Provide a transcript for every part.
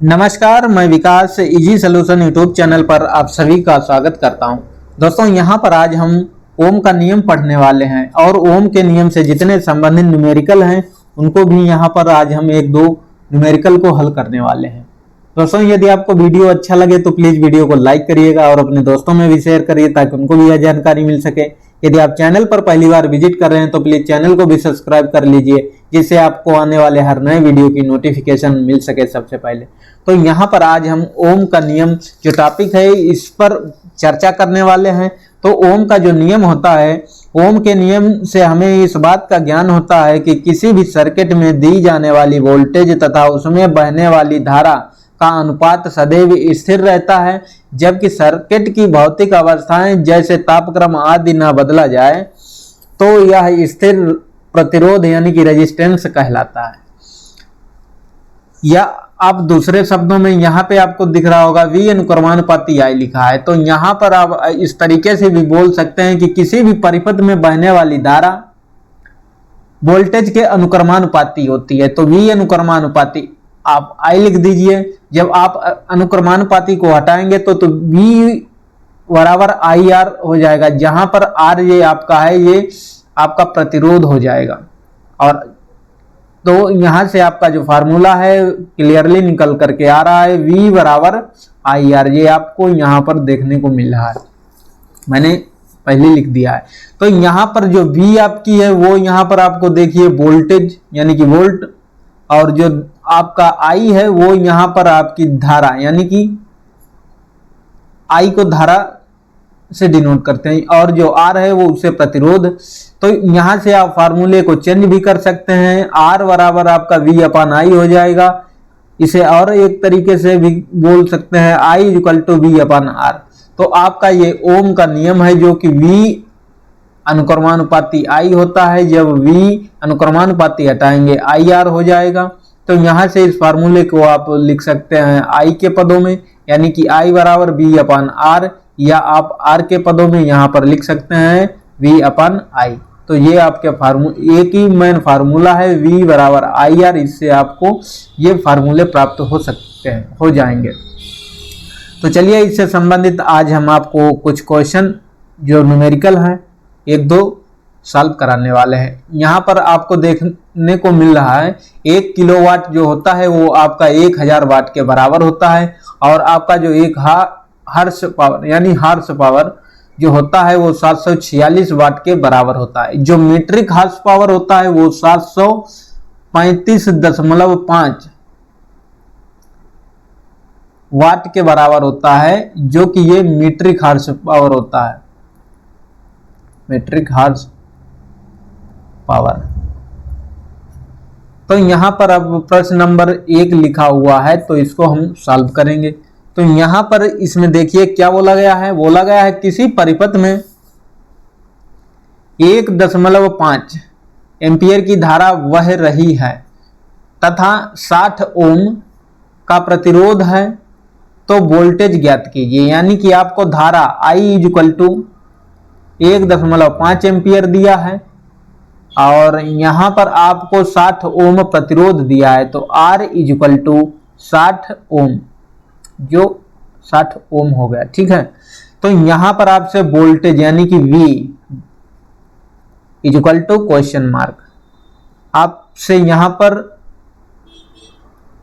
नमस्कार, मैं विकास easy solution YouTube channel पर आप सभी का स्वागत करता हूं। दोस्तों, यहां पर आज हम ओम का नियम पढ़ने वाले हैं और ओम के नियम से जितने संबंधित न्यूमेरिकल हैं उनको भी यहां पर आज हम एक दो न्यूमेरिकल को हल करने वाले हैं। दोस्तों, यदि आपको वीडियो अच्छा लगे तो प्लीज वीडियो को लाइक करिएगा और अपने दोस्तों में भी शेयर करिए ताकि उनको भी यह जानकारी मिल सके। यदि आप चैनल पर पहली बार विजिट कर रहे हैं तो प्लीज चैनल को भी सब्सक्राइब कर लीजिए जिससे आपको आने वाले हर नए वीडियो की नोटिफिकेशन मिल सके सबसे पहले। तो यहाँ पर आज हम ओम का नियम जो टॉपिक है इस पर चर्चा करने वाले हैं। तो ओम का जो नियम होता है, ओम के नियम से हमें इस बात का ज्ञान होता है कि किसी भी सर्किट में दी जाने वाली वोल्टेज तथा उसमें बहने वाली धारा का अनुपात सदैव स्थिर रहता है, जबकि सर्किट की भौतिक अवस्थाएं जैसे तापक्रम आदि न बदला जाए तो यह स्थिर प्रतिरोध यानी कि रेजिस्टेंस कहलाता है। या आप दूसरे शब्दों में यहाँ पे आपको दिख रहा होगा V अनुक्रमानुपाती I लिखा है, तो यहाँ पर आप इस तरीके से भी बोल सकते हैं कि किसी भी परिपथ में बहने वाली धारा वोल्टेज के अनुक्रमानुपाती होती है। तो V अनुक्रमानुपाती आप I लिख दीजिए। जब आप अनुक्रमानुपाती को हटाएंगे तो V बराबर IR हो जाएगा, जहां पर R ये आपका है, ये आपका प्रतिरोध हो जाएगा। और तो यहां से आपका जो फार्मूला है क्लियरली निकल करके आ रहा है, V बराबर IR, ये आपको यहां पर देखने को मिल रहा है, मैंने पहले लिख दिया है। तो यहां पर जो V आपकी है वो यहां पर आपको देखिए वोल्टेज यानी कि वोल्ट, और जो आपका I है वो यहां पर आपकी धारा यानी कि I को धारा से डिनोट करते हैं, और जो R है वो उसे प्रतिरोध। तो यहां से आप फार्मूले को चेंज भी कर सकते हैं, R बराबर आपका V अपान I हो जाएगा। इसे और एक तरीके से भी बोल सकते हैं I equal to V upon R। तो आपका ये ओम का नियम है जो कि V अनुक्रमानुपाती I होता है, जब V अनुक्रमानुपाती हटाएंगे IR हो जाएगा। तो यहां से इस फार्मूले को आप लिख सकते हैं I के पदों में यानी कि I बराबर V अपान R, या आप R के पदों में यहां पर लिख सकते हैं V अपान I। तो ये आपके एक ही मेन फार्मूला है V बराबर IR, इससे आपको ये फार्मूले प्राप्त हो सकते हैं, हो जाएंगे। तो चलिए इससे संबंधित आज हम आपको कुछ क्वेश्चन जो न्यूमेरिकल हैं एक दो सॉल्व कराने वाले हैं। यहाँ पर आपको देखने को मिल रहा है 1 किलोवाट जो होता है वो आपका 1000 वाट के बराबर होता है, और आपका जो एक हर्स पावर यानी हार्स पावर जो होता है वो 746 वाट के बराबर होता है। जो मीट्रिक हार्स पावर होता है वो 735.5 वाट के बराबर होता है, जो कि ये मीट्रिक हार्स पावर होता है, मीट्रिक हार्स पावर। तो यहां पर अब प्रश्न नंबर 1 लिखा हुआ है तो इसको हम सॉल्व करेंगे। तो यहां पर इसमें देखिए क्या बोला गया है, बोला गया है किसी परिपथ में 1.5 एम्पियर की धारा बह रही है तथा 60 ओम का प्रतिरोध है, तो वोल्टेज ज्ञात कीजिए। यानी कि आपको धारा I इक्वल टू 1.5 एम्पियर दिया है और यहां पर आपको 60 ओम प्रतिरोध दिया है, तो R इक्वल टू 60 ओम, जो 60 ओम हो गया। ठीक है, तो यहां पर आपसे वोल्टेज यानी कि V equal to question mark, आपसे यहां पर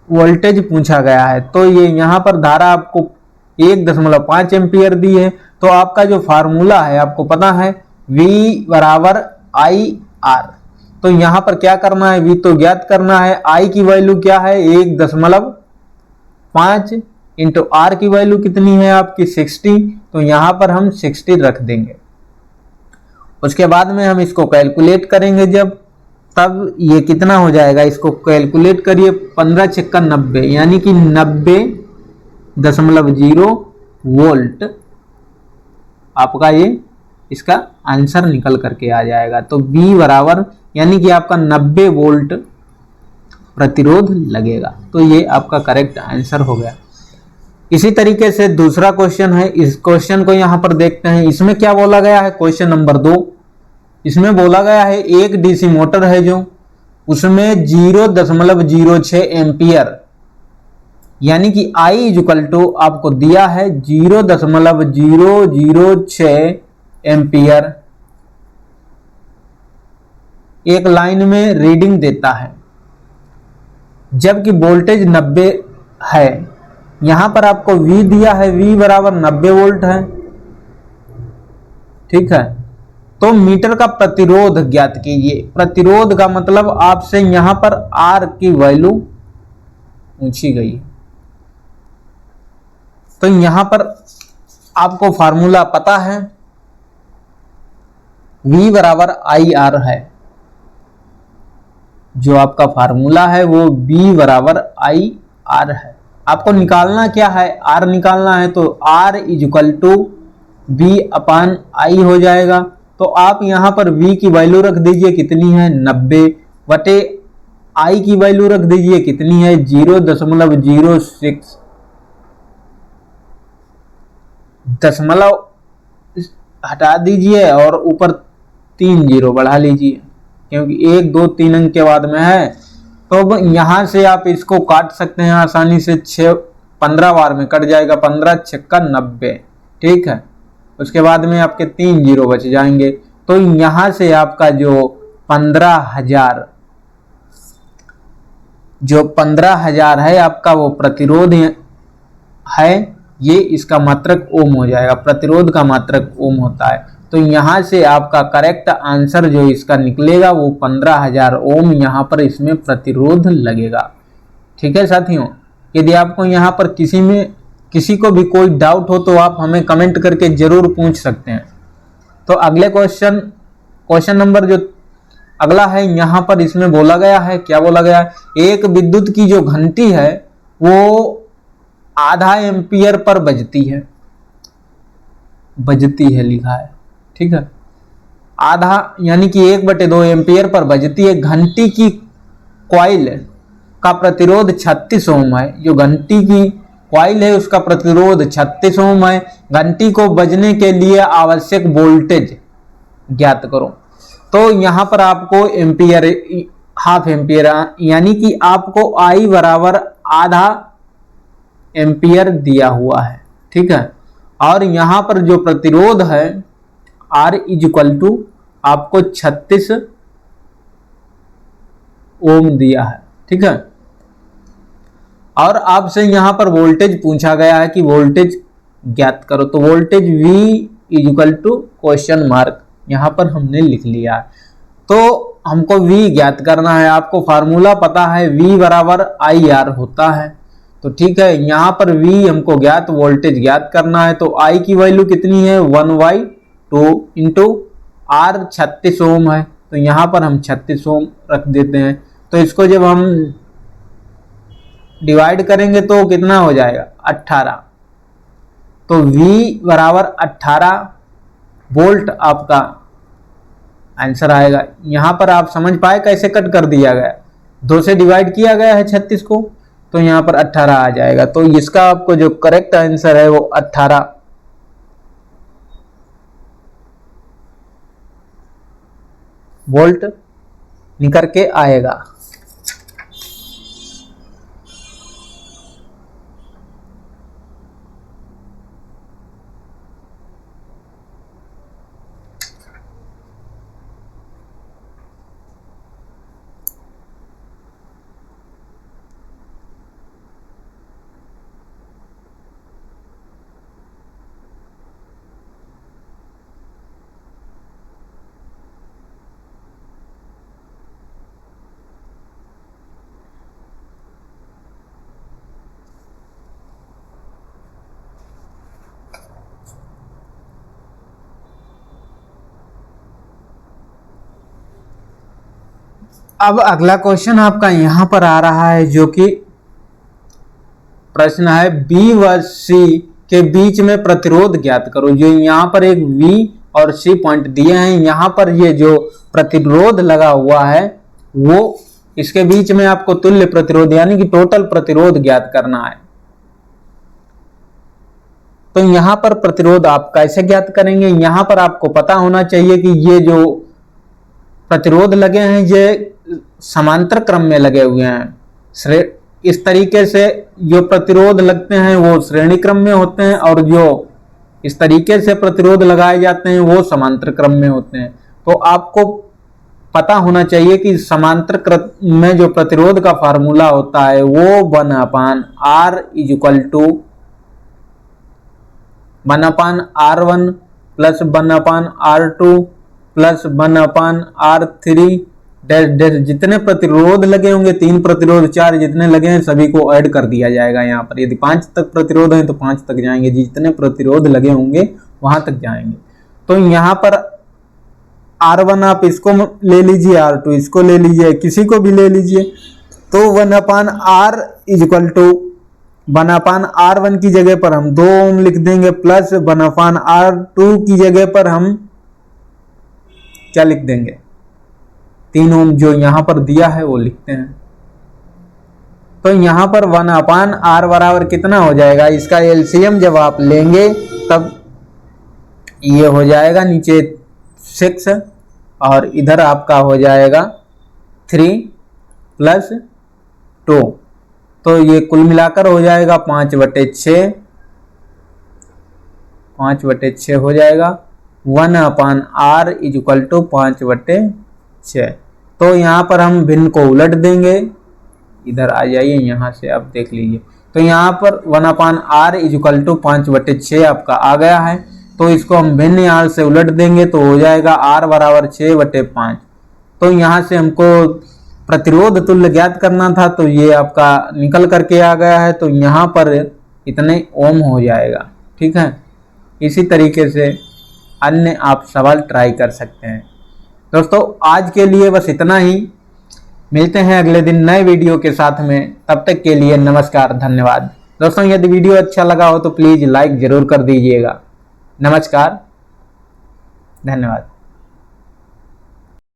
वोल्टेज पूछा गया है। तो ये यहां पर धारा आपको 1.5 एम्पियर दी है, तो आपका जो फार्मूला है आपको पता है V बराबर IR। तो यहां पर क्या करना है, V तो ज्ञात करना है, I की वैल्यू क्या है 1.5 इंटू R की वैल्यू कितनी है आपकी 60, तो यहां पर हम 60 रख देंगे। उसके बाद में हम इसको कैलकुलेट करेंगे जब, तब ये कितना हो जाएगा, इसको कैलकुलेट करिए 15 छक्का 90 यानी कि 90.0 वोल्ट आपका ये इसका आंसर निकल करके आ जाएगा। तो V बराबर यानी कि आपका 90 वोल्ट प्रतिरोध लगेगा। तो ये आपका करेक्ट आंसर हो गया। इसी तरीके से दूसरा क्वेश्चन है, इस क्वेश्चन को यहां पर देखते हैं। इसमें क्या बोला गया है, क्वेश्चन नंबर 2, इसमें बोला गया है एक डीसी मोटर है जो उसमें 0.06 एम्पियर यानी कि I इक्वल टू आपको दिया है 0.006 एम्पियर एक लाइन में रीडिंग देता है, जबकि वोल्टेज 90 है। यहां पर आपको V दिया है, V बराबर 90 वोल्ट है। ठीक है, तो मीटर का प्रतिरोध ज्ञात कीजिए। प्रतिरोध का मतलब आपसे यहां पर R की वैल्यू पूछी गई, तो यहां पर आपको फार्मूला पता है, V बराबर IR है। जो आपका फार्मूला है वो V बराबर IR है। आपको निकालना क्या है, R निकालना है, तो R equal to V upon I हो जाएगा। तो आप यहां पर V की वैल्यू रख दीजिए, कितनी है 90, बटे I की वैल्यू रख दीजिए, कितनी है 0.06। दशमलव हटा दीजिए और ऊपर 3 जीरो बढ़ा लीजिए, क्योंकि 1 2 3 अंक के बाद में है। तो यहां से आप इसको काट सकते हैं आसानी से, 15 बार में कट जाएगा, 15 छक्का 90। ठीक है, उसके बाद में आपके 3 जीरो बच जाएंगे। तो यहां से आपका जो 15,000 है आपका वो प्रतिरोध है, ये इसका मात्रक ओम हो जाएगा। प्रतिरोध का मात्रक ओम होता है। तो यहां से आपका करेक्ट आंसर जो इसका निकलेगा वो 15,000 ओम यहां पर इसमें प्रतिरोध लगेगा। ठीक है साथियों, यदि आपको यहां पर किसी को भी कोई डाउट हो तो आप हमें कमेंट करके जरूर पूछ सकते हैं। तो अगले क्वेश्चन नंबर जो अगला है, यहां पर इसमें बोला गया है, क्या बोला गया है, एक विद्युत की जो घंटी है वो आधा एम्पियर पर बजती है लिखा है। ठीक है, आधा यानी कि 1/2 एम्पियर पर बजती है। घंटी की कॉइल का प्रतिरोध 36 ओम है। जो घंटी की कॉइल है उसका प्रतिरोध 36 ओम है। घंटी को बजने के लिए आवश्यक वोल्टेज ज्ञात करो। तो यहां पर आपको एम्पियर, हाफ एम्पियर, यानी कि आपको I बराबर आधा एम्पियर दिया हुआ है। ठीक है, और यहां पर जो प्रतिरोध है R इक्वल टू आपको 36 ओम दिया है। ठीक है, और आपसे यहां पर वोल्टेज पूछा गया है कि वोल्टेज ज्ञात करो। तो voltage V equal to question mark यहां पर हमने लिख लिया है। तो हमको V ज्ञात करना है। आपको फार्मूला पता है, V बराबर IR होता है। तो ठीक है, यहां पर V हमको ज्ञात, वोल्टेज ज्ञात करना है। तो I की वैल्यू कितनी है 1/2 इंटू R 36 ओम है। तो यहां पर हम 36 ओम रख देते हैं। तो इसको जब हम डिवाइड करेंगे तो कितना हो जाएगा 18। तो V बराबर 18 वोल्ट आपका आंसर आएगा। यहां पर आप समझ पाए कैसे कट कर दिया गया, 2 से डिवाइड किया गया है 36 को, तो यहां पर 18 आ जाएगा। तो इसका आपको जो करेक्ट आंसर है वो 18 वोल्ट निकल के आएगा। अब अगला क्वेश्चन आपका यहां पर आ रहा है, जो कि प्रश्न है B व C के बीच में प्रतिरोध ज्ञात करो। जो यहां पर एक V और C पॉइंट दिए हैं, यहां पर ये जो प्रतिरोध लगा हुआ है वो इसके बीच में आपको तुल्य प्रतिरोध यानी कि टोटल प्रतिरोध ज्ञात करना है। तो यहां पर प्रतिरोध आप कैसे ज्ञात करेंगे, यहां पर आपको पता होना चाहिए कि ये जो प्रतिरोध लगे हैं ये समांतर क्रम में लगे हुए हैं, इस तरीके से जो प्रतिरोध लगते हैं वो श्रेणी क्रम में होते हैं और जो इस तरीके से प्रतिरोध लगाए जाते हैं वो समांतर क्रम में होते हैं। तो आपको पता होना चाहिए कि समांतर क्रम में जो प्रतिरोध का फार्मूला होता है वो 1/R is equal to 1/R1 plus 1/R2 plus 1/R3 dash dash. जितने प्रतिरोध लगे होंगे 3 प्रतिरोध 4 जितने लगे हैं सभी को ऐड कर दिया जाएगा। यहाँ पर यदि 5 तक प्रतिरोध है तो 5 तक जाएंगे, जितने प्रतिरोध लगे होंगे वहां तक जाएंगे। तो यहाँ पर R1 आप इसको ले लीजिए, R2 इसको ले लीजिए, किसी को भी ले लीजिए। तो 1/R is equal to 1/R1 की जगह पर हम 2 ओम लिख देंगे प्लस 1/R2 की जगह पर हम क्या लिख देंगे, 3 ओम जो यहां पर दिया है वो लिखते हैं। तो यहां पर 1/R बराबर कितना हो जाएगा, इसका एलसीएम जब आप लेंगे तब ये हो जाएगा नीचे 6 और इधर आपका हो जाएगा 3 प्लस 2। तो ये कुल मिलाकर हो जाएगा 5/6, 5/6 हो जाएगा। 1/R is equal to 5/6। तो यहाँ पर हम भिन्न को उलट देंगे, इधर आ जाइए, यहाँ से आप देख लीजिए। तो यहाँ पर 1/R इज इक्वल टू 5/6 आपका आ गया है। तो इसको हम भिन्न यहाँ से उलट देंगे तो हो जाएगा R बराबर 6/5। तो यहाँ से हमको प्रतिरोध तुल्य ज्ञात करना था तो ये आपका निकल करके आ गया है। तो यहाँ पर इतने ओम हो जाएगा। ठीक है, इसी तरीके से अन्य आप सवाल ट्राई कर सकते हैं। दोस्तों आज के लिए बस इतना ही, मिलते हैं अगले दिन नए वीडियो के साथ में। तब तक के लिए नमस्कार, धन्यवाद। दोस्तों यदि वीडियो अच्छा लगा हो तो प्लीज़ लाइक ज़रूर कर दीजिएगा। नमस्कार, धन्यवाद।